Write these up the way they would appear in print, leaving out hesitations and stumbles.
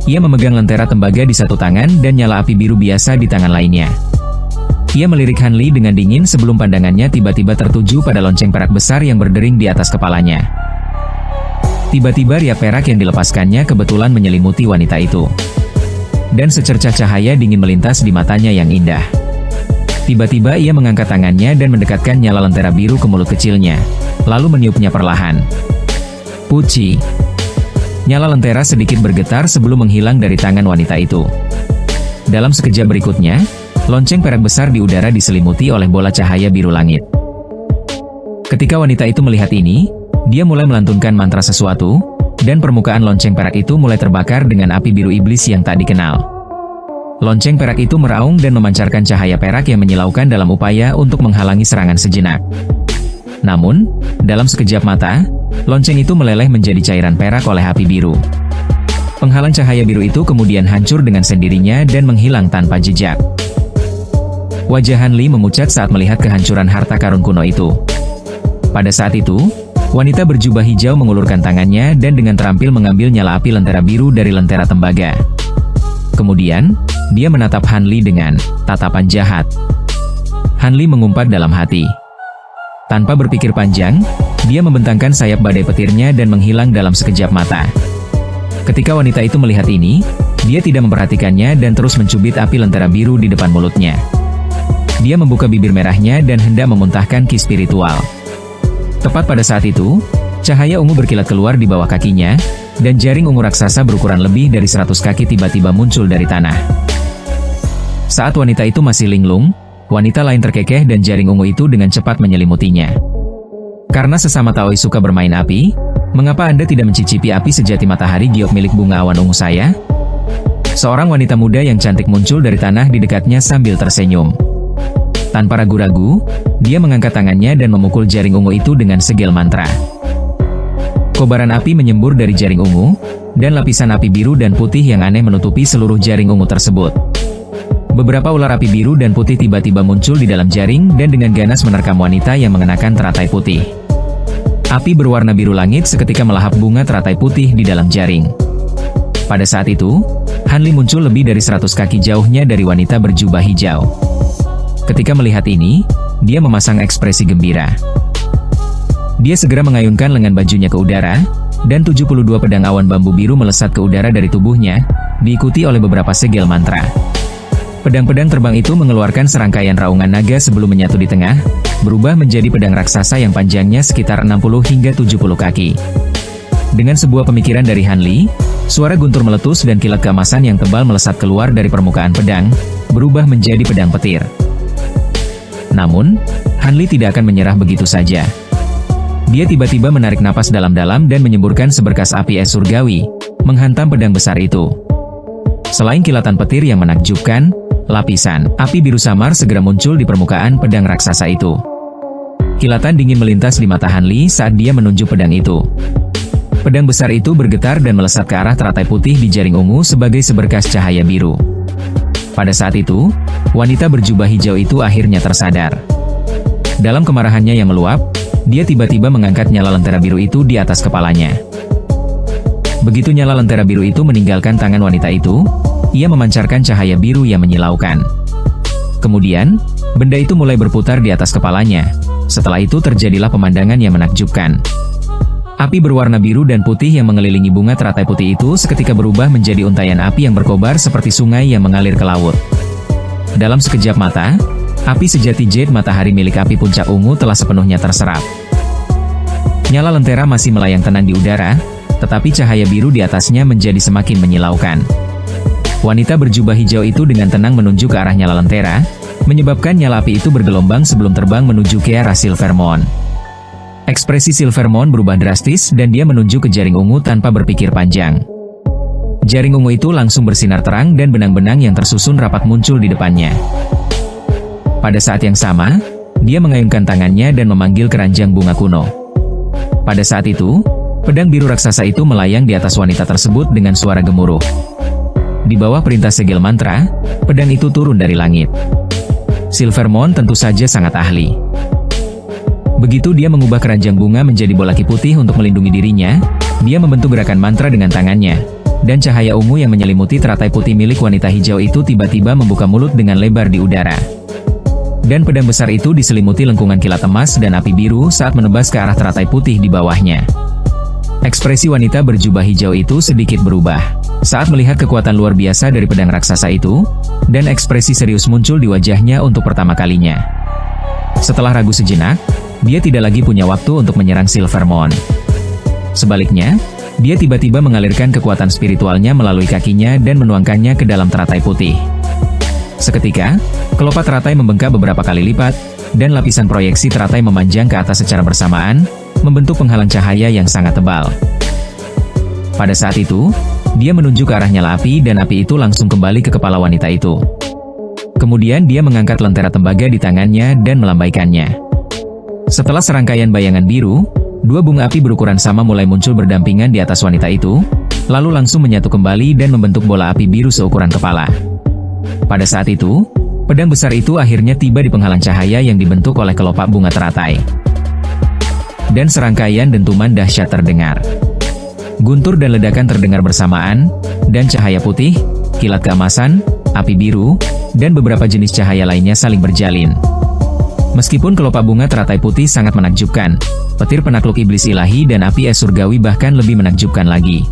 Ia memegang lentera tembaga di satu tangan dan nyala api biru biasa di tangan lainnya. Ia melirik Han Li dengan dingin sebelum pandangannya tiba-tiba tertuju pada lonceng perak besar yang berdering di atas kepalanya. Tiba-tiba riak perak yang dilepaskannya kebetulan menyelimuti wanita itu. Dan secercah cahaya dingin melintas di matanya yang indah. Tiba-tiba ia mengangkat tangannya dan mendekatkan nyala lentera biru ke mulut kecilnya, lalu meniupnya perlahan. Puci. Nyala lentera sedikit bergetar sebelum menghilang dari tangan wanita itu. Dalam sekejap berikutnya, lonceng perak besar di udara diselimuti oleh bola cahaya biru langit. Ketika wanita itu melihat ini, dia mulai melantunkan mantra sesuatu, dan permukaan lonceng perak itu mulai terbakar dengan api biru iblis yang tak dikenal. Lonceng perak itu meraung dan memancarkan cahaya perak yang menyilaukan dalam upaya untuk menghalangi serangan sejenak. Namun, dalam sekejap mata, lonceng itu meleleh menjadi cairan perak oleh api biru. Penghalang cahaya biru itu kemudian hancur dengan sendirinya dan menghilang tanpa jejak. Wajah Han Li memucat saat melihat kehancuran harta karun kuno itu. Pada saat itu, wanita berjubah hijau mengulurkan tangannya dan dengan terampil mengambil nyala api lentera biru dari lentera tembaga. Kemudian, dia menatap Han Li dengan tatapan jahat. Han Li mengumpat dalam hati. Tanpa berpikir panjang, dia membentangkan sayap badai petirnya dan menghilang dalam sekejap mata. Ketika wanita itu melihat ini, dia tidak memperhatikannya dan terus mencubit api lentera biru di depan mulutnya. Dia membuka bibir merahnya dan hendak memuntahkan ki spiritual. Tepat pada saat itu, cahaya ungu berkilat keluar di bawah kakinya, dan jaring ungu raksasa berukuran lebih dari 100 kaki tiba-tiba muncul dari tanah. Saat wanita itu masih linglung, wanita lain terkekeh dan jaring ungu itu dengan cepat menyelimutinya. Karena sesama Taoi suka bermain api, mengapa Anda tidak mencicipi api sejati matahari giok milik bunga awan ungu saya? Seorang wanita muda yang cantik muncul dari tanah di dekatnya sambil tersenyum. Tanpa ragu-ragu, dia mengangkat tangannya dan memukul jaring ungu itu dengan segel mantra. Kobaran api menyembur dari jaring ungu, dan lapisan api biru dan putih yang aneh menutupi seluruh jaring ungu tersebut. Beberapa ular api biru dan putih tiba-tiba muncul di dalam jaring dan dengan ganas menerkam wanita yang mengenakan teratai putih. Api berwarna biru langit seketika melahap bunga teratai putih di dalam jaring. Pada saat itu, Han Li muncul lebih dari 100 kaki jauhnya dari wanita berjubah hijau. Ketika melihat ini, dia memasang ekspresi gembira. Dia segera mengayunkan lengan bajunya ke udara, dan 72 pedang awan bambu biru melesat ke udara dari tubuhnya, diikuti oleh beberapa segel mantra. Pedang-pedang terbang itu mengeluarkan serangkaian raungan naga sebelum menyatu di tengah, berubah menjadi pedang raksasa yang panjangnya sekitar 60 hingga 70 kaki. Dengan sebuah pemikiran dari Han Li, suara guntur meletus dan kilat keemasan yang tebal melesat keluar dari permukaan pedang, berubah menjadi pedang petir. Namun, Han Li tidak akan menyerah begitu saja. Dia tiba-tiba menarik napas dalam-dalam dan menyemburkan seberkas api es surgawi, menghantam pedang besar itu. Selain kilatan petir yang menakjubkan, lapisan api biru samar segera muncul di permukaan pedang raksasa itu. Kilatan dingin melintas di mata Han Li saat dia menunjuk pedang itu. Pedang besar itu bergetar dan melesat ke arah teratai putih di jaring ungu sebagai seberkas cahaya biru. Pada saat itu, wanita berjubah hijau itu akhirnya tersadar. Dalam kemarahannya yang meluap, dia tiba-tiba mengangkat nyala lentera biru itu di atas kepalanya. Begitu nyala lentera biru itu meninggalkan tangan wanita itu, ia memancarkan cahaya biru yang menyilaukan. Kemudian, benda itu mulai berputar di atas kepalanya. Setelah itu terjadilah pemandangan yang menakjubkan. Api berwarna biru dan putih yang mengelilingi bunga teratai putih itu seketika berubah menjadi untayan api yang berkobar seperti sungai yang mengalir ke laut. Dalam sekejap mata, api sejati jade matahari milik api puncak ungu telah sepenuhnya terserap. Nyala lentera masih melayang tenang di udara, tetapi cahaya biru di atasnya menjadi semakin menyilaukan. Wanita berjubah hijau itu dengan tenang menunjuk ke arah nyala lentera, menyebabkan nyala api itu bergelombang sebelum terbang menuju ke arah Silvermoon. Ekspresi Silvermoon berubah drastis dan dia menunjuk ke jaring ungu tanpa berpikir panjang. Jaring ungu itu langsung bersinar terang dan benang-benang yang tersusun rapat muncul di depannya. Pada saat yang sama, dia mengayunkan tangannya dan memanggil keranjang bunga kuno. Pada saat itu, pedang biru raksasa itu melayang di atas wanita tersebut dengan suara gemuruh. Di bawah perintah segel mantra, pedang itu turun dari langit. Silvermoon tentu saja sangat ahli. Begitu dia mengubah keranjang bunga menjadi bola ki putih untuk melindungi dirinya, dia membentuk gerakan mantra dengan tangannya, dan cahaya ungu yang menyelimuti teratai putih milik wanita hijau itu tiba-tiba membuka mulut dengan lebar di udara. Dan pedang besar itu diselimuti lengkungan kilat emas dan api biru saat menebas ke arah teratai putih di bawahnya. Ekspresi wanita berjubah hijau itu sedikit berubah saat melihat kekuatan luar biasa dari pedang raksasa itu, dan ekspresi serius muncul di wajahnya untuk pertama kalinya. Setelah ragu sejenak, dia tidak lagi punya waktu untuk menyerang Silvermoon. Sebaliknya, dia tiba-tiba mengalirkan kekuatan spiritualnya melalui kakinya dan menuangkannya ke dalam teratai putih. Seketika, kelopak teratai membengkak beberapa kali lipat, dan lapisan proyeksi teratai memanjang ke atas secara bersamaan, membentuk penghalang cahaya yang sangat tebal. Pada saat itu, dia menunjuk ke arah nyala api dan api itu langsung kembali ke kepala wanita itu. Kemudian dia mengangkat lentera tembaga di tangannya dan melambaikannya. Setelah serangkaian bayangan biru, dua bunga api berukuran sama mulai muncul berdampingan di atas wanita itu, lalu langsung menyatu kembali dan membentuk bola api biru seukuran kepala. Pada saat itu, pedang besar itu akhirnya tiba di penghalang cahaya yang dibentuk oleh kelopak bunga teratai. Dan serangkaian dentuman dahsyat terdengar. Guntur dan ledakan terdengar bersamaan, dan cahaya putih, kilat keemasan, api biru, dan beberapa jenis cahaya lainnya saling berjalin. Meskipun kelopak bunga teratai putih sangat menakjubkan, petir penakluk iblis ilahi dan api es surgawi bahkan lebih menakjubkan lagi.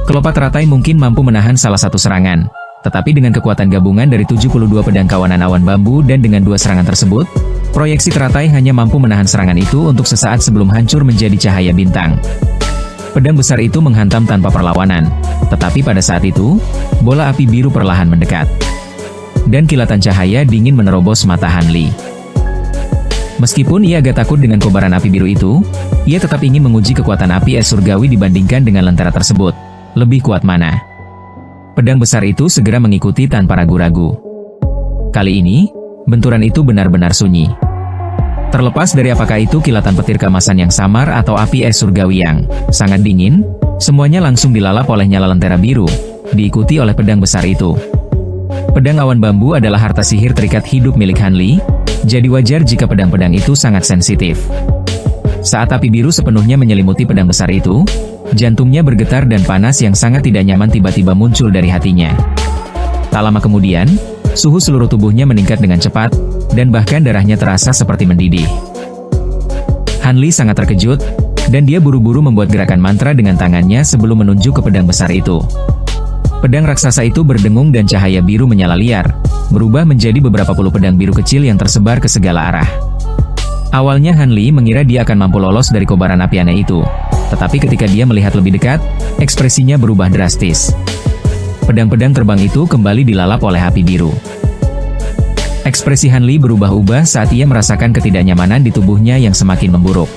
Kelopak teratai mungkin mampu menahan salah satu serangan, tetapi dengan kekuatan gabungan dari 72 pedang kawanan awan bambu dan dengan dua serangan tersebut, proyeksi teratai hanya mampu menahan serangan itu untuk sesaat sebelum hancur menjadi cahaya bintang. Pedang besar itu menghantam tanpa perlawanan, tetapi pada saat itu, bola api biru perlahan mendekat. Dan kilatan cahaya dingin menerobos mata Han Li. Meskipun ia agak takut dengan kobaran api biru itu, ia tetap ingin menguji kekuatan api es surgawi dibandingkan dengan lentera tersebut. Lebih kuat mana? Pedang besar itu segera mengikuti tanpa ragu-ragu. Kali ini, benturan itu benar-benar sunyi. Terlepas dari apakah itu kilatan petir keemasan yang samar atau api es surgawi yang sangat dingin, semuanya langsung dilalap oleh nyala lentera biru, diikuti oleh pedang besar itu. Pedang awan bambu adalah harta sihir terikat hidup milik Han Li, jadi wajar jika pedang-pedang itu sangat sensitif. Saat api biru sepenuhnya menyelimuti pedang besar itu, jantungnya bergetar dan panas yang sangat tidak nyaman tiba-tiba muncul dari hatinya. Tak lama kemudian, suhu seluruh tubuhnya meningkat dengan cepat, dan bahkan darahnya terasa seperti mendidih. Han Li sangat terkejut, dan dia buru-buru membuat gerakan mantra dengan tangannya sebelum menunjuk ke pedang besar itu. Pedang raksasa itu berdengung dan cahaya biru menyala liar, berubah menjadi beberapa puluh pedang biru kecil yang tersebar ke segala arah. Awalnya Han Li mengira dia akan mampu lolos dari kobaran api aneh itu, tetapi ketika dia melihat lebih dekat, ekspresinya berubah drastis. Pedang-pedang terbang itu kembali dilalap oleh api biru. Ekspresi Han Li berubah-ubah saat ia merasakan ketidaknyamanan di tubuhnya yang semakin memburuk.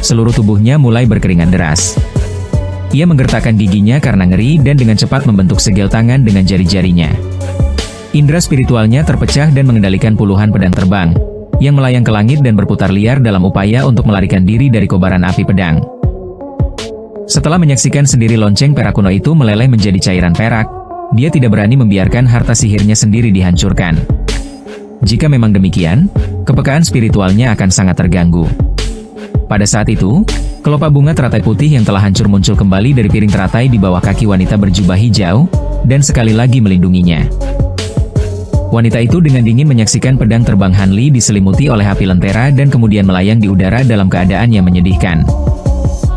Seluruh tubuhnya mulai berkeringat deras. Ia menggertakkan giginya karena ngeri dan dengan cepat membentuk segel tangan dengan jari-jarinya. Indra spiritualnya terpecah dan mengendalikan puluhan pedang terbang, yang melayang ke langit dan berputar liar dalam upaya untuk melarikan diri dari kobaran api pedang. Setelah menyaksikan sendiri lonceng perak kuno itu meleleh menjadi cairan perak, dia tidak berani membiarkan harta sihirnya sendiri dihancurkan. Jika memang demikian, kepekaan spiritualnya akan sangat terganggu. Pada saat itu, kelopak bunga teratai putih yang telah hancur muncul kembali dari piring teratai di bawah kaki wanita berjubah hijau, dan sekali lagi melindunginya. Wanita itu dengan dingin menyaksikan pedang terbang Han Li diselimuti oleh api lentera dan kemudian melayang di udara dalam keadaan yang menyedihkan.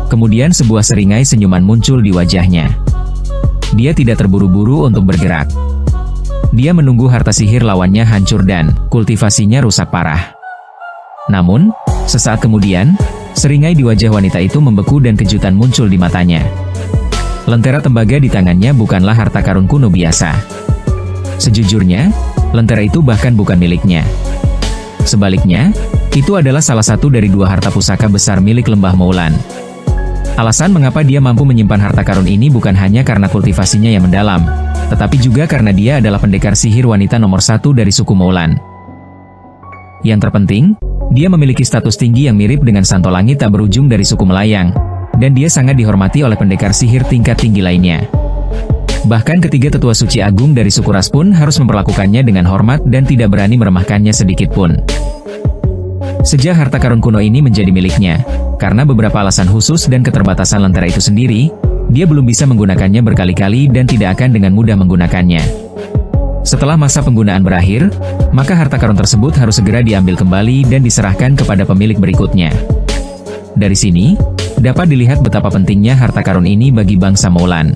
Kemudian sebuah seringai senyuman muncul di wajahnya. Dia tidak terburu-buru untuk bergerak. Dia menunggu harta sihir lawannya hancur dan kultivasinya rusak parah. Namun, sesaat kemudian, seringai di wajah wanita itu membeku dan kejutan muncul di matanya. Lentera tembaga di tangannya bukanlah harta karun kuno biasa. Sejujurnya, lentera itu bahkan bukan miliknya. Sebaliknya, itu adalah salah satu dari dua harta pusaka besar milik Lembah Moulan. Alasan mengapa dia mampu menyimpan harta karun ini bukan hanya karena kultivasinya yang mendalam, tetapi juga karena dia adalah pendekar sihir wanita nomor 1 dari suku Moulan. Yang terpenting, dia memiliki status tinggi yang mirip dengan Santo Langit tak berujung dari suku Melayang, dan dia sangat dihormati oleh pendekar sihir tingkat tinggi lainnya. Bahkan ketiga tetua suci agung dari suku Ras pun harus memperlakukannya dengan hormat dan tidak berani meremehkannya sedikit pun. Sejak harta karun kuno ini menjadi miliknya, karena beberapa alasan khusus dan keterbatasan lentera itu sendiri, dia belum bisa menggunakannya berkali-kali dan tidak akan dengan mudah menggunakannya. Setelah masa penggunaan berakhir, maka harta karun tersebut harus segera diambil kembali dan diserahkan kepada pemilik berikutnya. Dari sini, dapat dilihat betapa pentingnya harta karun ini bagi bangsa Moulan.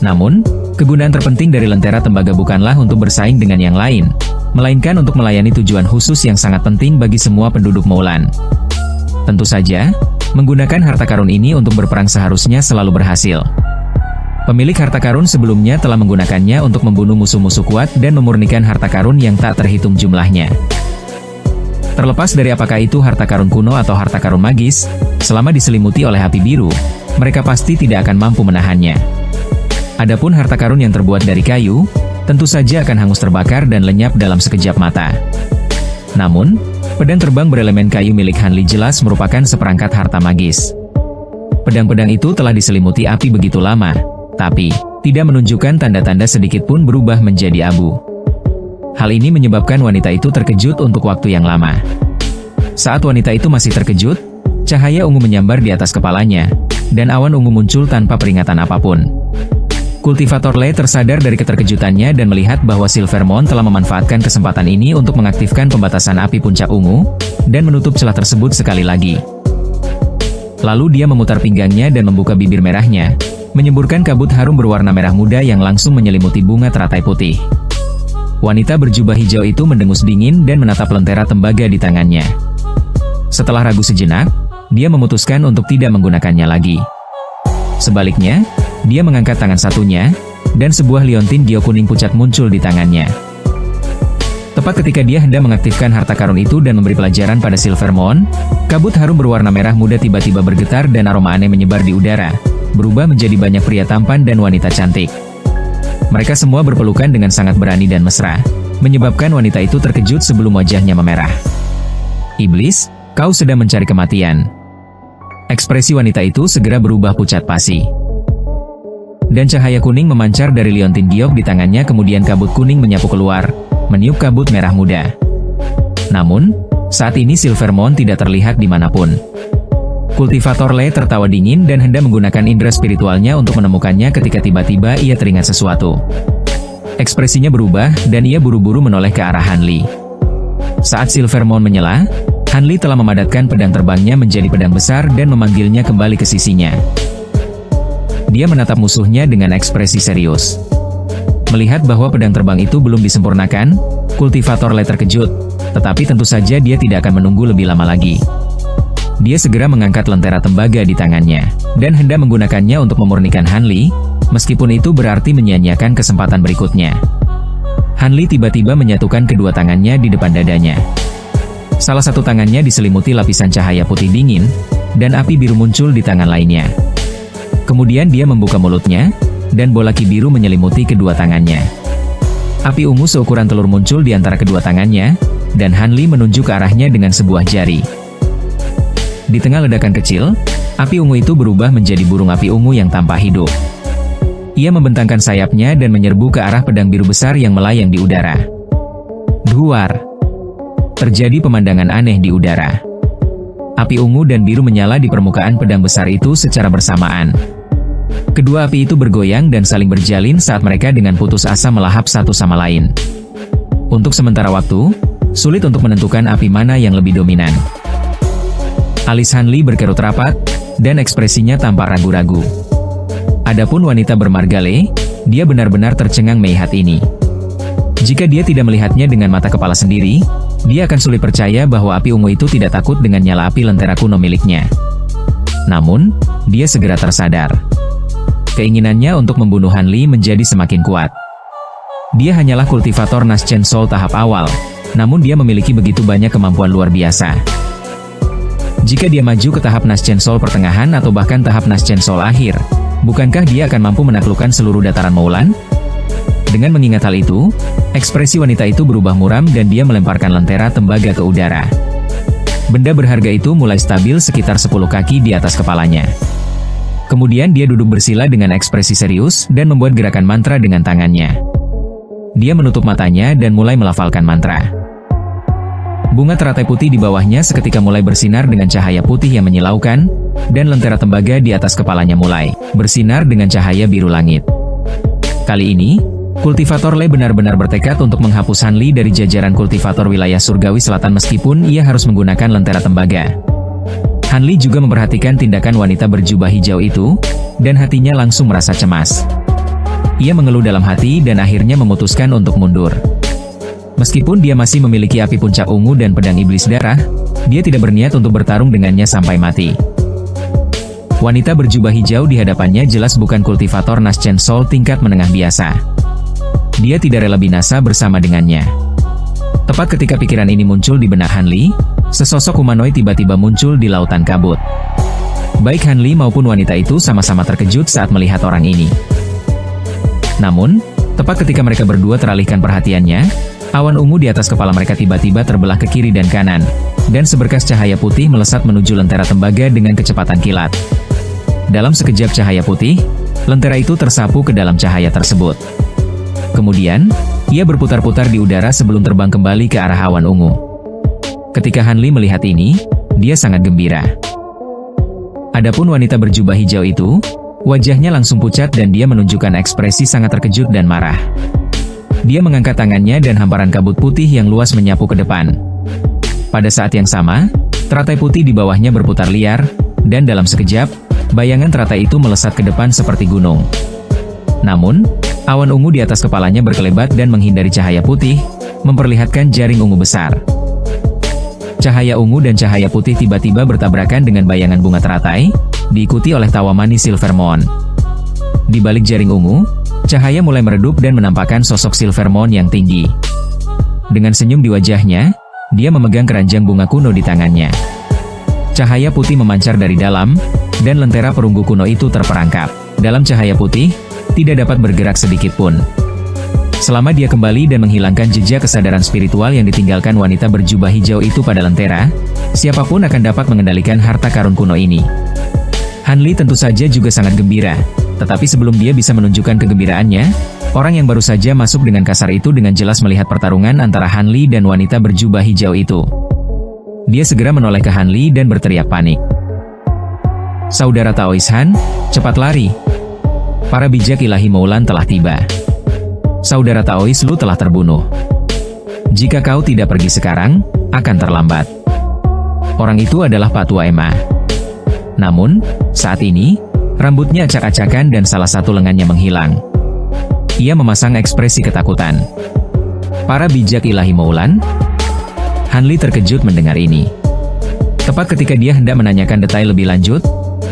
Namun, kegunaan terpenting dari Lentera Tembaga bukanlah untuk bersaing dengan yang lain, melainkan untuk melayani tujuan khusus yang sangat penting bagi semua penduduk Moulan. Tentu saja, menggunakan harta karun ini untuk berperang seharusnya selalu berhasil. Pemilik harta karun sebelumnya telah menggunakannya untuk membunuh musuh-musuh kuat dan memurnikan harta karun yang tak terhitung jumlahnya. Terlepas dari apakah itu harta karun kuno atau harta karun magis, selama diselimuti oleh api biru, mereka pasti tidak akan mampu menahannya. Adapun harta karun yang terbuat dari kayu, tentu saja akan hangus terbakar dan lenyap dalam sekejap mata. Namun, pedang terbang berelemen kayu milik Han Li jelas merupakan seperangkat harta magis. Pedang-pedang itu telah diselimuti api begitu lama, tapi tidak menunjukkan tanda-tanda sedikit pun berubah menjadi abu. Hal ini menyebabkan wanita itu terkejut untuk waktu yang lama. Saat wanita itu masih terkejut, cahaya ungu menyambar di atas kepalanya, dan awan ungu muncul tanpa peringatan apapun. Kultivator Le tersadar dari keterkejutannya dan melihat bahwa Silvermoon telah memanfaatkan kesempatan ini untuk mengaktifkan pembatasan api puncak ungu, dan menutup celah tersebut sekali lagi. Lalu dia memutar pinggangnya dan membuka bibir merahnya, menyemburkan kabut harum berwarna merah muda yang langsung menyelimuti bunga teratai putih. Wanita berjubah hijau itu mendengus dingin dan menatap lentera tembaga di tangannya. Setelah ragu sejenak, dia memutuskan untuk tidak menggunakannya lagi. Sebaliknya, dia mengangkat tangan satunya, dan sebuah liontin gio kuning pucat muncul di tangannya. Tepat ketika dia hendak mengaktifkan harta karun itu dan memberi pelajaran pada Silvermoon, kabut harum berwarna merah muda tiba-tiba bergetar dan aroma aneh menyebar di udara, berubah menjadi banyak pria tampan dan wanita cantik. Mereka semua berpelukan dengan sangat berani dan mesra, menyebabkan wanita itu terkejut sebelum wajahnya memerah. "Iblis, kau sedang mencari kematian." Ekspresi wanita itu segera berubah pucat pasi. Dan cahaya kuning memancar dari liontin giok di tangannya, kemudian kabut kuning menyapu keluar, meniup kabut merah muda. Namun, saat ini Silvermoon tidak terlihat dimanapun. Kultivator Le tertawa dingin dan hendak menggunakan indera spiritualnya untuk menemukannya ketika tiba-tiba ia teringat sesuatu. Ekspresinya berubah dan ia buru-buru menoleh ke arah Han Li. Saat Silvermoon menyela, Han Li telah memadatkan pedang terbangnya menjadi pedang besar dan memanggilnya kembali ke sisinya. Dia menatap musuhnya dengan ekspresi serius. Melihat bahwa pedang terbang itu belum disempurnakan, Kultivator Le terkejut, tetapi tentu saja dia tidak akan menunggu lebih lama lagi. Dia segera mengangkat lentera tembaga di tangannya, dan hendak menggunakannya untuk memurnikan Han Li, meskipun itu berarti menyia-nyiakan kesempatan berikutnya. Han Li tiba-tiba menyatukan kedua tangannya di depan dadanya. Salah satu tangannya diselimuti lapisan cahaya putih dingin, dan api biru muncul di tangan lainnya. Kemudian dia membuka mulutnya, dan bola ki biru menyelimuti kedua tangannya. Api ungu seukuran telur muncul di antara kedua tangannya, dan Han Li menunjuk ke arahnya dengan sebuah jari. Di tengah ledakan kecil, api ungu itu berubah menjadi burung api ungu yang tanpa hidup. Ia membentangkan sayapnya dan menyerbu ke arah pedang biru besar yang melayang di udara. Duar! Terjadi pemandangan aneh di udara. Api ungu dan biru menyala di permukaan pedang besar itu secara bersamaan. Kedua api itu bergoyang dan saling berjalin saat mereka dengan putus asa melahap satu sama lain. Untuk sementara waktu, sulit untuk menentukan api mana yang lebih dominan. Alis Han Li berkerut rapat, dan ekspresinya tampak ragu-ragu. Adapun wanita bermarga Le, dia benar-benar tercengang melihat ini. Jika dia tidak melihatnya dengan mata kepala sendiri, dia akan sulit percaya bahwa api ungu itu tidak takut dengan nyala api lentera kuno miliknya. Namun, dia segera tersadar. Keinginannya untuk membunuh Han Li menjadi semakin kuat. Dia hanyalah kultivator Naschen Soul tahap awal, namun dia memiliki begitu banyak kemampuan luar biasa. Jika dia maju ke tahap Naschen Soul pertengahan atau bahkan tahap Naschen Soul akhir, bukankah dia akan mampu menaklukkan seluruh dataran Moulan? Dengan mengingat hal itu, ekspresi wanita itu berubah muram dan dia melemparkan lentera tembaga ke udara. Benda berharga itu mulai stabil sekitar 10 kaki di atas kepalanya. Kemudian dia duduk bersila dengan ekspresi serius dan membuat gerakan mantra dengan tangannya. Dia menutup matanya dan mulai melafalkan mantra. Bunga teratai putih di bawahnya seketika mulai bersinar dengan cahaya putih yang menyilaukan, dan lentera tembaga di atas kepalanya mulai bersinar dengan cahaya biru langit. Kali ini, kultivator Le benar-benar bertekad untuk menghapus Han Li dari jajaran kultivator wilayah surgawi selatan meskipun ia harus menggunakan lentera tembaga. Han Li juga memperhatikan tindakan wanita berjubah hijau itu, dan hatinya langsung merasa cemas. Ia mengeluh dalam hati dan akhirnya memutuskan untuk mundur. Meskipun dia masih memiliki api puncak ungu dan pedang iblis darah, dia tidak berniat untuk bertarung dengannya sampai mati. Wanita berjubah hijau di hadapannya jelas bukan kultivator Naschen Soul tingkat menengah biasa. Dia tidak rela binasa bersama dengannya. Tepat ketika pikiran ini muncul di benak Han Li, sesosok humanoid tiba-tiba muncul di lautan kabut. Baik Han Li maupun wanita itu sama-sama terkejut saat melihat orang ini. Namun, tepat ketika mereka berdua teralihkan perhatiannya, awan ungu di atas kepala mereka tiba-tiba terbelah ke kiri dan kanan, dan seberkas cahaya putih melesat menuju lentera tembaga dengan kecepatan kilat. Dalam sekejap cahaya putih, lentera itu tersapu ke dalam cahaya tersebut. Kemudian, ia berputar-putar di udara sebelum terbang kembali ke arah awan ungu. Ketika Han Li melihat ini, dia sangat gembira. Adapun wanita berjubah hijau itu, wajahnya langsung pucat dan dia menunjukkan ekspresi sangat terkejut dan marah. Dia mengangkat tangannya dan hamparan kabut putih yang luas menyapu ke depan. Pada saat yang sama, teratai putih di bawahnya berputar liar, dan dalam sekejap, bayangan teratai itu melesat ke depan seperti gunung. Namun, awan ungu di atas kepalanya berkelebat dan menghindari cahaya putih, memperlihatkan jaring ungu besar. Cahaya ungu dan cahaya putih tiba-tiba bertabrakan dengan bayangan bunga teratai, diikuti oleh tawa manis Silvermoon. Di balik jaring ungu, cahaya mulai meredup dan menampakkan sosok Silvermoon yang tinggi. Dengan senyum di wajahnya, dia memegang keranjang bunga kuno di tangannya. Cahaya putih memancar dari dalam, dan lentera perunggu kuno itu terperangkap. Dalam cahaya putih, tidak dapat bergerak sedikit pun. Selama dia kembali dan menghilangkan jejak kesadaran spiritual yang ditinggalkan wanita berjubah hijau itu pada lentera, siapapun akan dapat mengendalikan harta karun kuno ini. Han Li tentu saja juga sangat gembira, tetapi sebelum dia bisa menunjukkan kegembiraannya, orang yang baru saja masuk dengan kasar itu dengan jelas melihat pertarungan antara Han Li dan wanita berjubah hijau itu. Dia segera menoleh ke Han Li dan berteriak panik. "Saudara Taois Han, cepat lari. Para bijak ilahi Moulan telah tiba. Saudara Taois Lu telah terbunuh. Jika kau tidak pergi sekarang, akan terlambat." Orang itu adalah Patua Ma. Namun, saat ini, rambutnya acak-acakan dan salah satu lengannya menghilang. Ia memasang ekspresi ketakutan. Para bijak ilahi Moulan? Han Li terkejut mendengar ini. Tepat ketika dia hendak menanyakan detail lebih lanjut,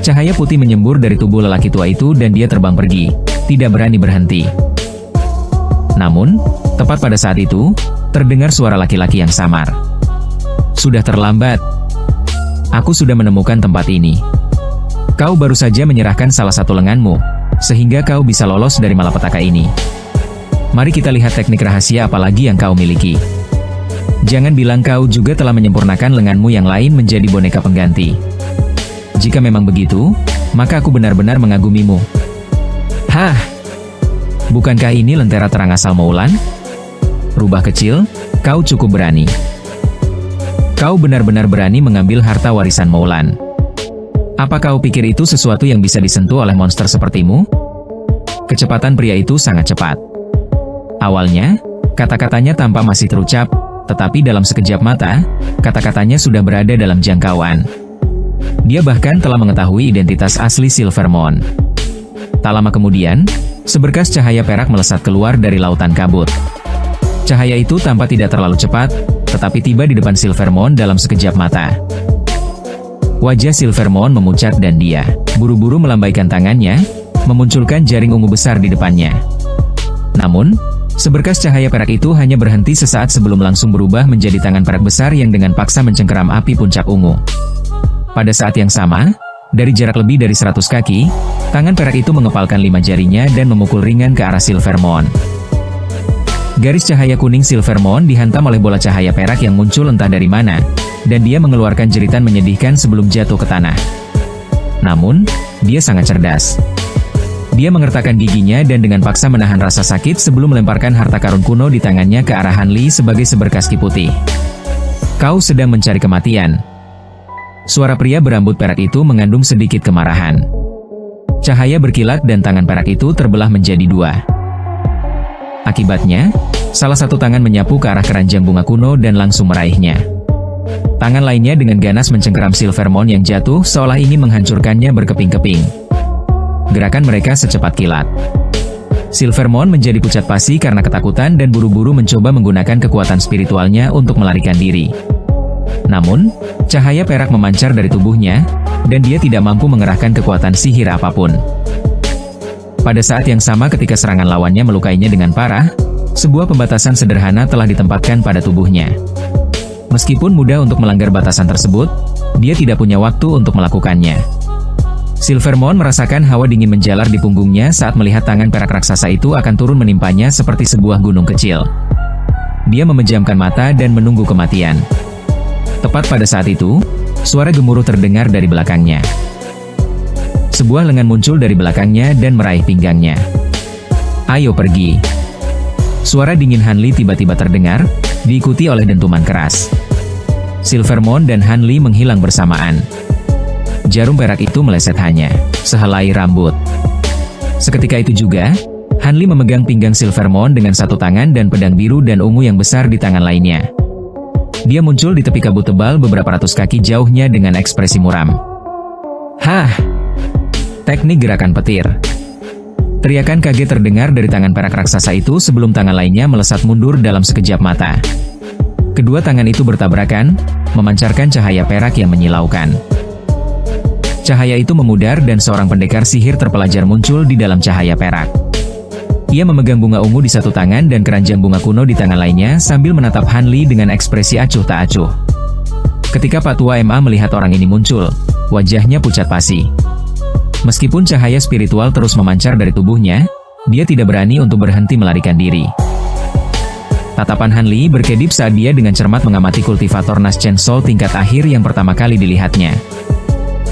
cahaya putih menyembur dari tubuh lelaki tua itu dan dia terbang pergi, tidak berani berhenti. Namun, tepat pada saat itu, terdengar suara laki-laki yang samar. "Sudah terlambat. Aku sudah menemukan tempat ini. Kau baru saja menyerahkan salah satu lenganmu, sehingga kau bisa lolos dari malapetaka ini. Mari kita lihat teknik rahasia apa lagi yang kau miliki. Jangan bilang kau juga telah menyempurnakan lenganmu yang lain menjadi boneka pengganti. Jika memang begitu, maka aku benar-benar mengagumimu." "Hah? Bukankah ini lentera terang asal Moulan? Rubah kecil, kau cukup berani. Kau benar-benar berani mengambil harta warisan Moulan. Apa kau pikir itu sesuatu yang bisa disentuh oleh monster sepertimu?" Kecepatan pria itu sangat cepat. Awalnya, kata-katanya tampak masih terucap, tetapi dalam sekejap mata, kata-katanya sudah berada dalam jangkauan. Dia bahkan telah mengetahui identitas asli Silvermoon. Tak lama kemudian, seberkas cahaya perak melesat keluar dari lautan kabut. Cahaya itu tampak tidak terlalu cepat, tetapi tiba di depan Silvermoon dalam sekejap mata. Wajah Silvermoon memucat dan dia buru-buru melambaikan tangannya, memunculkan jaring ungu besar di depannya. Namun, seberkas cahaya perak itu hanya berhenti sesaat sebelum langsung berubah menjadi tangan perak besar yang dengan paksa mencengkeram api puncak ungu. Pada saat yang sama, dari jarak lebih dari 100 kaki, tangan perak itu mengepalkan 5 jarinya dan memukul ringan ke arah Silvermoon. Garis cahaya kuning Silvermoon dihantam oleh bola cahaya perak yang muncul entah dari mana, dan dia mengeluarkan jeritan menyedihkan sebelum jatuh ke tanah. Namun, dia sangat cerdas. Dia mengertakkan giginya dan dengan paksa menahan rasa sakit sebelum melemparkan harta karun kuno di tangannya ke arah Han Li sebagai seberkas ki putih. "Kau sedang mencari kematian." suara pria berambut perak itu mengandung sedikit kemarahan. Cahaya berkilat dan tangan perak itu terbelah menjadi dua. Akibatnya, salah satu tangan menyapu ke arah keranjang bunga kuno dan langsung meraihnya. Tangan lainnya dengan ganas mencengkeram Silvermon yang jatuh seolah ingin menghancurkannya berkeping-keping. Gerakan mereka secepat kilat. Silvermon menjadi pucat pasi karena ketakutan dan buru-buru mencoba menggunakan kekuatan spiritualnya untuk melarikan diri. Namun, cahaya perak memancar dari tubuhnya, dan dia tidak mampu mengerahkan kekuatan sihir apapun. Pada saat yang sama ketika serangan lawannya melukainya dengan parah, sebuah pembatasan sederhana telah ditempatkan pada tubuhnya. Meskipun mudah untuk melanggar batasan tersebut, dia tidak punya waktu untuk melakukannya. Silvermon merasakan hawa dingin menjalar di punggungnya saat melihat tangan perak raksasa itu akan turun menimpanya seperti sebuah gunung kecil. Dia memejamkan mata dan menunggu kematian. Tepat pada saat itu, suara gemuruh terdengar dari belakangnya. Sebuah lengan muncul dari belakangnya dan meraih pinggangnya. "Ayo pergi." Suara dingin Hanli tiba-tiba terdengar, diikuti oleh dentuman keras. Silvermon dan Hanli menghilang bersamaan. Jarum perak itu meleset hanya sehelai rambut. Seketika itu juga, Hanli memegang pinggang Silvermon dengan satu tangan dan pedang biru dan ungu yang besar di tangan lainnya. Dia muncul di tepi kabut tebal beberapa ratus kaki jauhnya dengan ekspresi muram. "Hah!" Teknik gerakan petir. Teriakan kaget terdengar dari tangan perak raksasa itu sebelum tangan lainnya melesat mundur dalam sekejap mata. Kedua tangan itu bertabrakan, memancarkan cahaya perak yang menyilaukan. Cahaya itu memudar dan seorang pendekar sihir terpelajar muncul di dalam cahaya perak. Ia memegang bunga ungu di satu tangan dan keranjang bunga kuno di tangan lainnya sambil menatap Hanli dengan ekspresi acuh tak acuh. Ketika Patua MA melihat orang ini muncul, wajahnya pucat pasi. Meskipun cahaya spiritual terus memancar dari tubuhnya, dia tidak berani untuk berhenti melarikan diri. Tatapan Hanli berkedip saat dia dengan cermat mengamati kultivator Naschen Soul tingkat akhir yang pertama kali dilihatnya.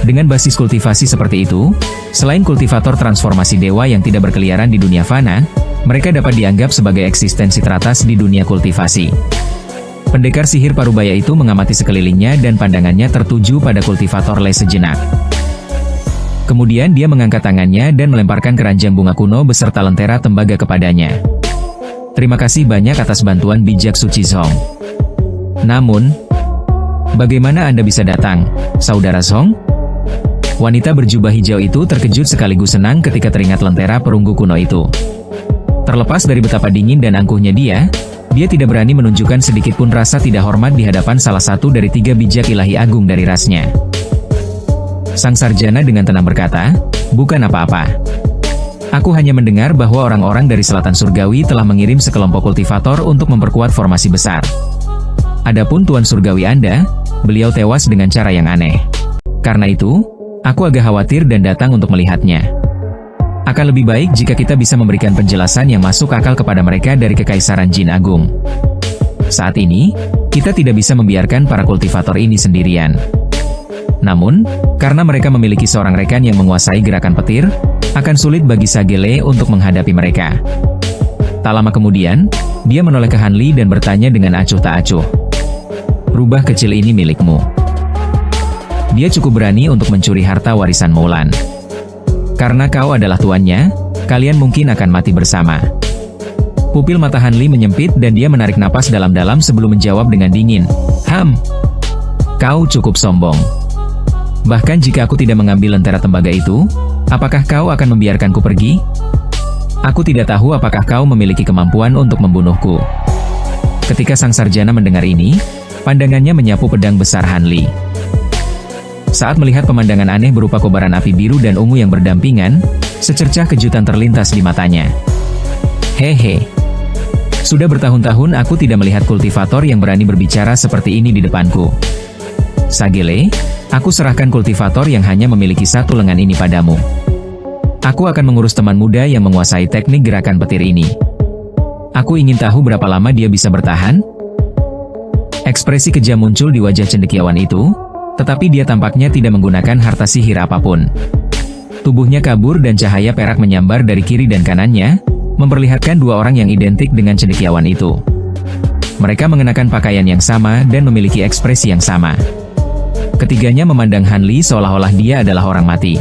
Dengan basis kultivasi seperti itu, selain kultivator transformasi dewa yang tidak berkeliaran di dunia fana, mereka dapat dianggap sebagai eksistensi teratas di dunia kultivasi. Pendekar sihir parubaya itu mengamati sekelilingnya dan pandangannya tertuju pada kultivator Le sejenak. Kemudian dia mengangkat tangannya dan melemparkan keranjang bunga kuno beserta lentera tembaga kepadanya. "Terima kasih banyak atas bantuan bijak Suci Song. Namun, bagaimana Anda bisa datang, Saudara Song?" Wanita berjubah hijau itu terkejut sekaligus senang ketika teringat lentera perunggu kuno itu. Terlepas dari betapa dingin dan angkuhnya dia tidak berani menunjukkan sedikitpun rasa tidak hormat di hadapan salah satu dari 3 bijak ilahi agung dari rasnya. Sang sarjana dengan tenang berkata, "Bukan apa-apa. Aku hanya mendengar bahwa orang-orang dari Selatan Surgawi telah mengirim sekelompok kultivator untuk memperkuat formasi besar. Adapun Tuan Surgawi Anda, beliau tewas dengan cara yang aneh. Karena itu, aku agak khawatir dan datang untuk melihatnya. Akan lebih baik jika kita bisa memberikan penjelasan yang masuk akal kepada mereka dari Kekaisaran Jin Agung. Saat ini, kita tidak bisa membiarkan para kultivator ini sendirian. Namun, karena mereka memiliki seorang rekan yang menguasai gerakan petir, akan sulit bagi Sagele untuk menghadapi mereka." Tak lama kemudian, dia menoleh ke Hanli dan bertanya dengan acuh tak acuh, "Rubah kecil ini milikmu. Dia cukup berani untuk mencuri harta warisan Moulan. Karena kau adalah tuannya, kalian mungkin akan mati bersama." Pupil mata Hanli menyempit dan dia menarik napas dalam-dalam sebelum menjawab dengan dingin, "Kau cukup sombong. Bahkan jika aku tidak mengambil lentera tembaga itu, apakah kau akan membiarkanku pergi? Aku tidak tahu apakah kau memiliki kemampuan untuk membunuhku." Ketika sang sarjana mendengar ini, pandangannya menyapu pedang besar Hanli. Saat melihat pemandangan aneh berupa kobaran api biru dan ungu yang berdampingan, secercah kejutan terlintas di matanya. "Hehe. Sudah bertahun-tahun aku tidak melihat kultivator yang berani berbicara seperti ini di depanku. Sagele, aku serahkan kultivator yang hanya memiliki satu lengan ini padamu. Aku akan mengurus teman muda yang menguasai teknik gerakan petir ini. Aku ingin tahu berapa lama dia bisa bertahan." Ekspresi kejam muncul di wajah cendekiawan itu, tetapi dia tampaknya tidak menggunakan harta sihir apapun. Tubuhnya kabur dan cahaya perak menyambar dari kiri dan kanannya, memperlihatkan 2 orang yang identik dengan cendekiawan itu. Mereka mengenakan pakaian yang sama dan memiliki ekspresi yang sama. Ketiganya memandang Han Li seolah-olah dia adalah orang mati.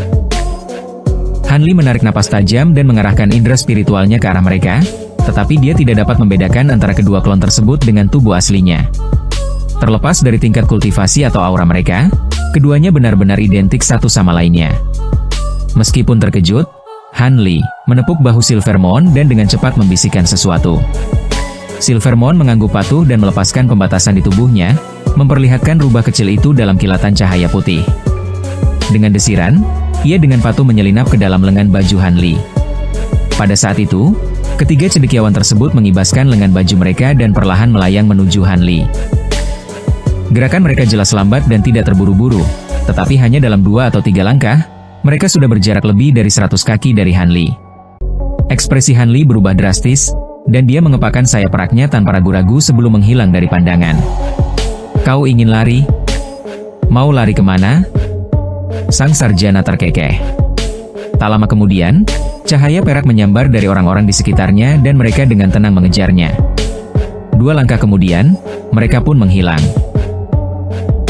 Han Li menarik napas tajam dan mengarahkan indera spiritualnya ke arah mereka, tetapi dia tidak dapat membedakan antara kedua klon tersebut dengan tubuh aslinya. Terlepas dari tingkat kultivasi atau aura mereka, keduanya benar-benar identik satu sama lainnya. Meskipun terkejut, Han Li menepuk bahu Silvermoon dan dengan cepat membisikkan sesuatu. Silvermoon mengangguk patuh dan melepaskan pembatasan di tubuhnya, memperlihatkan rubah kecil itu dalam kilatan cahaya putih. Dengan desiran, ia dengan patuh menyelinap ke dalam lengan baju Han Li. Pada saat itu, ketiga cendekiawan tersebut mengibaskan lengan baju mereka dan perlahan melayang menuju Han Li. Gerakan mereka jelas lambat dan tidak terburu-buru, tetapi hanya dalam 2 atau 3 langkah, mereka sudah berjarak lebih dari 100 kaki dari Han Li. Ekspresi Han Li berubah drastis, dan dia mengepakkan sayap peraknya tanpa ragu-ragu sebelum menghilang dari pandangan. Kau ingin lari? Mau lari kemana? Sang sarjana terkekeh. Tak lama kemudian, cahaya perak menyambar dari orang-orang di sekitarnya dan mereka dengan tenang mengejarnya. 2 langkah kemudian, mereka pun menghilang.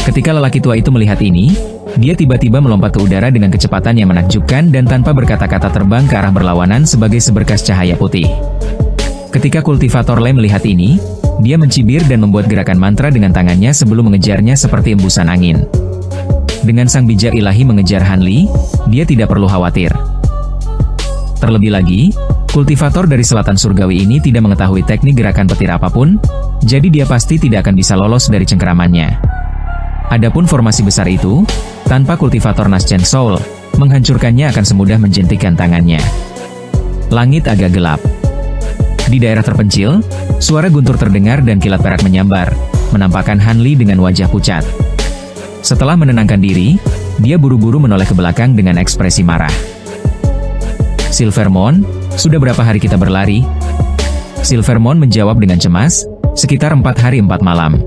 Ketika lelaki tua itu melihat ini, dia tiba-tiba melompat ke udara dengan kecepatan yang menakjubkan dan tanpa berkata-kata terbang ke arah berlawanan sebagai seberkas cahaya putih. Ketika kultivator Le melihat ini, dia mencibir dan membuat gerakan mantra dengan tangannya sebelum mengejarnya seperti embusan angin. Dengan sang bijak ilahi mengejar Han Li, dia tidak perlu khawatir. Terlebih lagi, kultivator dari selatan surgawi ini tidak mengetahui teknik gerakan petir apapun, jadi dia pasti tidak akan bisa lolos dari cengkeramannya. Adapun formasi besar itu, tanpa kultivator Nascent Soul, menghancurkannya akan semudah menjentikkan tangannya. Langit agak gelap. Di daerah terpencil, suara guntur terdengar dan kilat perak menyambar, menampakkan Han Li dengan wajah pucat. Setelah menenangkan diri, dia buru-buru menoleh ke belakang dengan ekspresi marah. Silvermoon, sudah berapa hari kita berlari? Silvermoon menjawab dengan cemas, sekitar 4 hari 4 malam.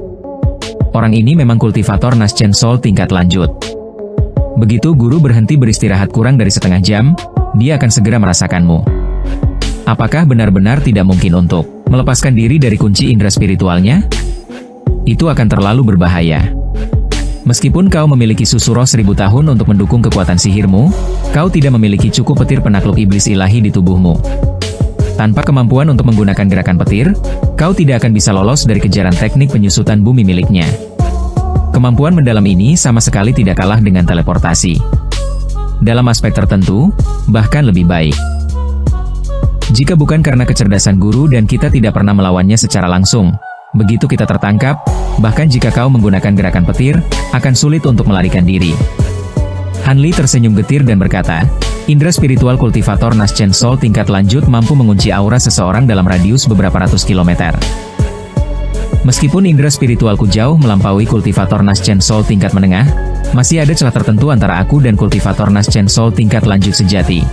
Orang ini memang kultivator Nascent Soul tingkat lanjut. Begitu guru berhenti beristirahat kurang dari setengah jam, dia akan segera merasakanmu. Apakah benar-benar tidak mungkin untuk melepaskan diri dari kunci indera spiritualnya? Itu akan terlalu berbahaya. Meskipun kau memiliki susu roh 1000 tahun untuk mendukung kekuatan sihirmu, kau tidak memiliki cukup petir penakluk iblis ilahi di tubuhmu. Tanpa kemampuan untuk menggunakan gerakan petir, kau tidak akan bisa lolos dari kejaran teknik penyusutan bumi miliknya. Kemampuan mendalam ini sama sekali tidak kalah dengan teleportasi. Dalam aspek tertentu, bahkan lebih baik. Jika bukan karena kecerdasan guru dan kita tidak pernah melawannya secara langsung, begitu kita tertangkap, bahkan jika kau menggunakan gerakan petir, akan sulit untuk melarikan diri. Han Li tersenyum getir dan berkata, indera spiritual kultivator Nascent Soul tingkat lanjut mampu mengunci aura seseorang dalam radius beberapa ratus kilometer. Meskipun indera spiritualku jauh melampaui kultivator Nascent Soul tingkat menengah, masih ada celah tertentu antara aku dan kultivator Nascent Soul tingkat lanjut sejati.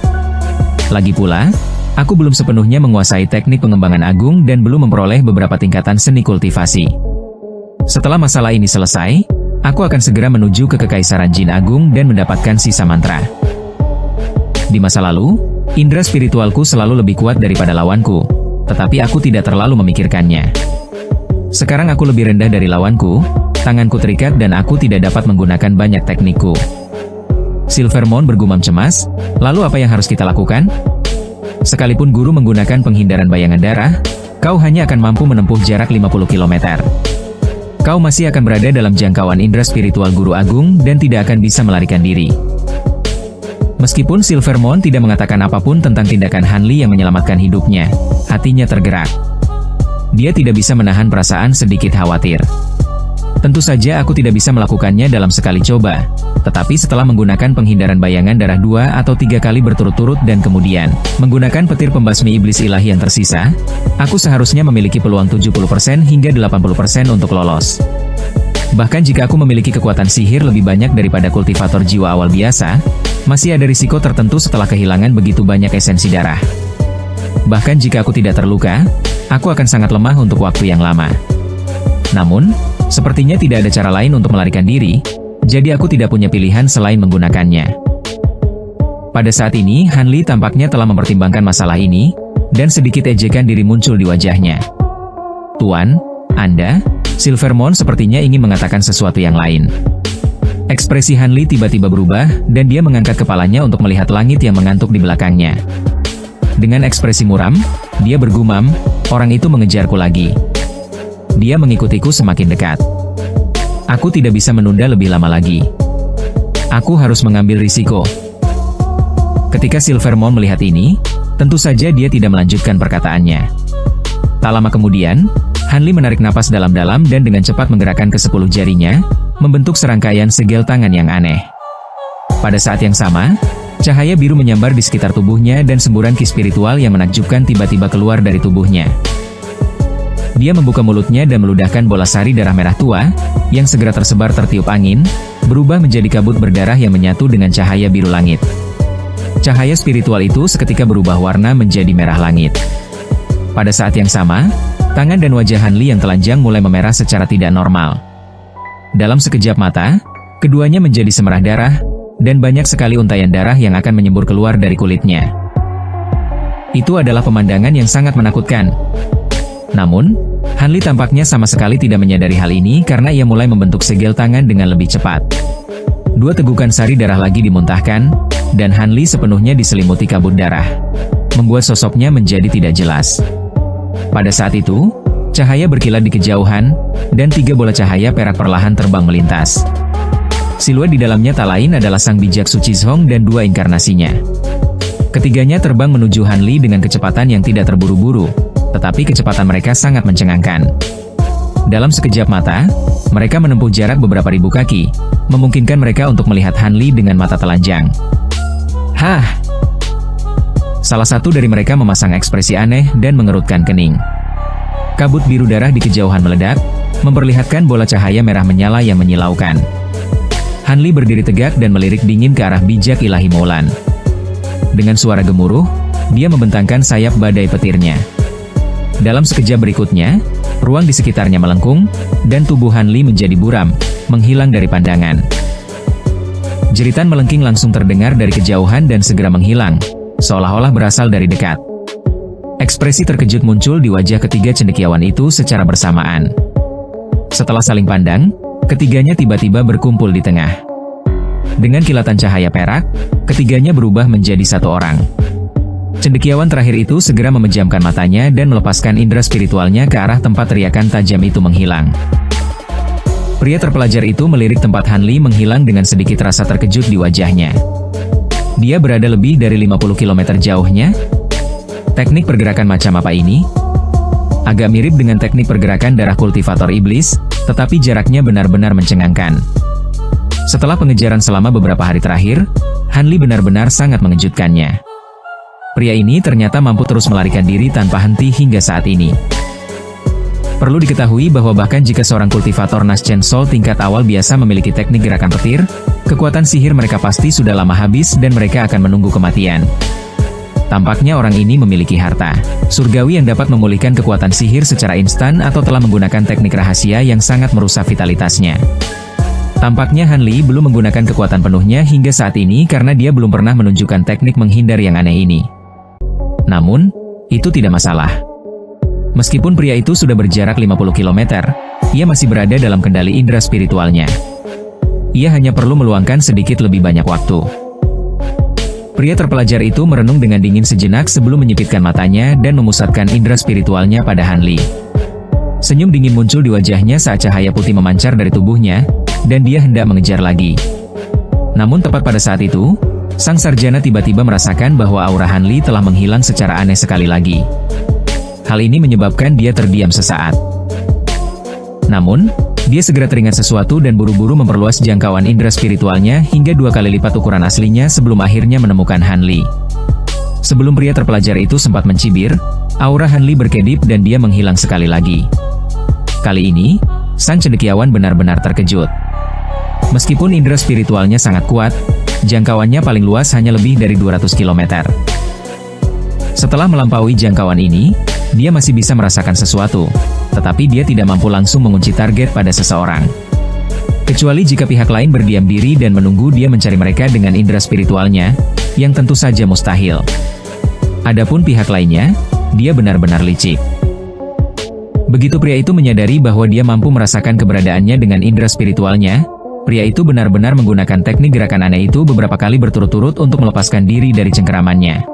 Lagi pula, aku belum sepenuhnya menguasai teknik pengembangan agung dan belum memperoleh beberapa tingkatan seni kultivasi. Setelah masalah ini selesai, aku akan segera menuju ke Kekaisaran Jin Agung dan mendapatkan sisa mantra. Di masa lalu, indera spiritualku selalu lebih kuat daripada lawanku, tetapi aku tidak terlalu memikirkannya. Sekarang aku lebih rendah dari lawanku, tanganku terikat dan aku tidak dapat menggunakan banyak teknikku. Silvermoon bergumam cemas, lalu apa yang harus kita lakukan? Sekalipun guru menggunakan penghindaran bayangan darah, kau hanya akan mampu menempuh jarak 50 km. Kau masih akan berada dalam jangkauan indera spiritual guru agung dan tidak akan bisa melarikan diri. Meskipun Silvermoon tidak mengatakan apapun tentang tindakan Han Li yang menyelamatkan hidupnya, hatinya tergerak. Dia tidak bisa menahan perasaan sedikit khawatir. Tentu saja aku tidak bisa melakukannya dalam sekali coba, tetapi setelah menggunakan penghindaran bayangan darah 2 atau 3 kali berturut-turut dan kemudian menggunakan petir pembasmi iblis ilahi yang tersisa, aku seharusnya memiliki peluang 70% hingga 80% untuk lolos. Bahkan jika aku memiliki kekuatan sihir lebih banyak daripada kultivator jiwa awal biasa, masih ada risiko tertentu setelah kehilangan begitu banyak esensi darah. Bahkan jika aku tidak terluka, aku akan sangat lemah untuk waktu yang lama. Namun, sepertinya tidak ada cara lain untuk melarikan diri, jadi aku tidak punya pilihan selain menggunakannya. Pada saat ini, Han Li tampaknya telah mempertimbangkan masalah ini, dan sedikit ejekan diri muncul di wajahnya. Tuan, Anda, Silvermoon sepertinya ingin mengatakan sesuatu yang lain. Ekspresi Hanli tiba-tiba berubah, dan dia mengangkat kepalanya untuk melihat langit yang mengantuk di belakangnya. Dengan ekspresi muram, dia bergumam, "Orang itu mengejarku lagi. Dia mengikutiku semakin dekat. Aku tidak bisa menunda lebih lama lagi. Aku harus mengambil risiko." Ketika Silvermount melihat ini, tentu saja dia tidak melanjutkan perkataannya. Tak lama kemudian, Hanli menarik napas dalam-dalam dan dengan cepat menggerakkan ke-10 jarinya, membentuk serangkaian segel tangan yang aneh. Pada saat yang sama, cahaya biru menyambar di sekitar tubuhnya dan semburan ki spiritual yang menakjubkan tiba-tiba keluar dari tubuhnya. Dia membuka mulutnya dan meludahkan bola sari darah merah tua, yang segera tersebar tertiup angin, berubah menjadi kabut berdarah yang menyatu dengan cahaya biru langit. Cahaya spiritual itu seketika berubah warna menjadi merah langit. Pada saat yang sama, tangan dan wajah Hanli yang telanjang mulai memerah secara tidak normal. Dalam sekejap mata, keduanya menjadi semerah darah, dan banyak sekali untayan darah yang akan menyembur keluar dari kulitnya. Itu adalah pemandangan yang sangat menakutkan. Namun, Hanli tampaknya sama sekali tidak menyadari hal ini karena ia mulai membentuk segel tangan dengan lebih cepat. 2 tegukan sari darah lagi dimuntahkan, dan Hanli sepenuhnya diselimuti kabut darah, membuat sosoknya menjadi tidak jelas. Pada saat itu, cahaya berkilat di kejauhan, dan 3 bola cahaya perak perlahan terbang melintas. Siluet di dalamnya tak lain adalah sang bijak Suci Zhong dan 2 inkarnasinya. Ketiganya terbang menuju Hanli dengan kecepatan yang tidak terburu-buru, tetapi kecepatan mereka sangat mencengangkan. Dalam sekejap mata, mereka menempuh jarak beberapa ribu kaki, memungkinkan mereka untuk melihat Hanli dengan mata telanjang. "Hah!" Salah satu dari mereka memasang ekspresi aneh dan mengerutkan kening. Kabut biru darah di kejauhan meledak, memperlihatkan bola cahaya merah menyala yang menyilaukan. Hanli berdiri tegak dan melirik dingin ke arah bijak Ilahi Moulan. Dengan suara gemuruh, dia membentangkan sayap badai petirnya. Dalam sekejap berikutnya, ruang di sekitarnya melengkung, dan tubuh Hanli menjadi buram, menghilang dari pandangan. Jeritan melengking langsung terdengar dari kejauhan dan segera menghilang, seolah-olah berasal dari dekat. Ekspresi terkejut muncul di wajah ketiga cendekiawan itu secara bersamaan. Setelah saling pandang, ketiganya tiba-tiba berkumpul di tengah. Dengan kilatan cahaya perak, ketiganya berubah menjadi satu orang. Cendekiawan terakhir itu segera memejamkan matanya dan melepaskan indera spiritualnya ke arah tempat teriakan tajam itu menghilang. Pria terpelajar itu melirik tempat Hanli menghilang dengan sedikit rasa terkejut di wajahnya. Dia berada lebih dari 50 km jauhnya. Teknik pergerakan macam apa ini? Agak mirip dengan teknik pergerakan darah kultivator iblis, tetapi jaraknya benar-benar mencengangkan. Setelah pengejaran selama beberapa hari terakhir, Hanli benar-benar sangat mengejutkannya. Pria ini ternyata mampu terus melarikan diri tanpa henti hingga saat ini. Perlu diketahui bahwa bahkan jika seorang kultivator Naschen Soul tingkat awal biasa memiliki teknik gerakan petir, kekuatan sihir mereka pasti sudah lama habis dan mereka akan menunggu kematian. Tampaknya orang ini memiliki harta surgawi yang dapat memulihkan kekuatan sihir secara instan atau telah menggunakan teknik rahasia yang sangat merusak vitalitasnya. Tampaknya Hanli belum menggunakan kekuatan penuhnya hingga saat ini karena dia belum pernah menunjukkan teknik menghindar yang aneh ini. Namun, itu tidak masalah. Meskipun pria itu sudah berjarak 50 km, ia masih berada dalam kendali indera spiritualnya. Ia hanya perlu meluangkan sedikit lebih banyak waktu. Pria terpelajar itu merenung dengan dingin sejenak sebelum menyipitkan matanya dan memusatkan indera spiritualnya pada Hanli. Senyum dingin muncul di wajahnya saat cahaya putih memancar dari tubuhnya, dan dia hendak mengejar lagi. Namun tepat pada saat itu, sang sarjana tiba-tiba merasakan bahwa aura Hanli telah menghilang secara aneh sekali lagi. Hal ini menyebabkan dia terdiam sesaat. Namun, dia segera teringat sesuatu dan buru-buru memperluas jangkauan indera spiritualnya hingga 2 kali lipat ukuran aslinya sebelum akhirnya menemukan Hanli. Sebelum pria terpelajar itu sempat mencibir, aura Hanli berkedip dan dia menghilang sekali lagi. Kali ini, sang cendekiawan benar-benar terkejut. Meskipun indera spiritualnya sangat kuat, jangkauannya paling luas hanya lebih dari 200 km. Setelah melampaui jangkauan ini, dia masih bisa merasakan sesuatu, tetapi dia tidak mampu langsung mengunci target pada seseorang. Kecuali jika pihak lain berdiam diri dan menunggu dia mencari mereka dengan indera spiritualnya, yang tentu saja mustahil. Adapun pihak lainnya, dia benar-benar licik. Begitu pria itu menyadari bahwa dia mampu merasakan keberadaannya dengan indera spiritualnya, Pria itu benar-benar menggunakan teknik gerakan aneh itu beberapa kali berturut-turut untuk melepaskan diri dari cengkeramannya.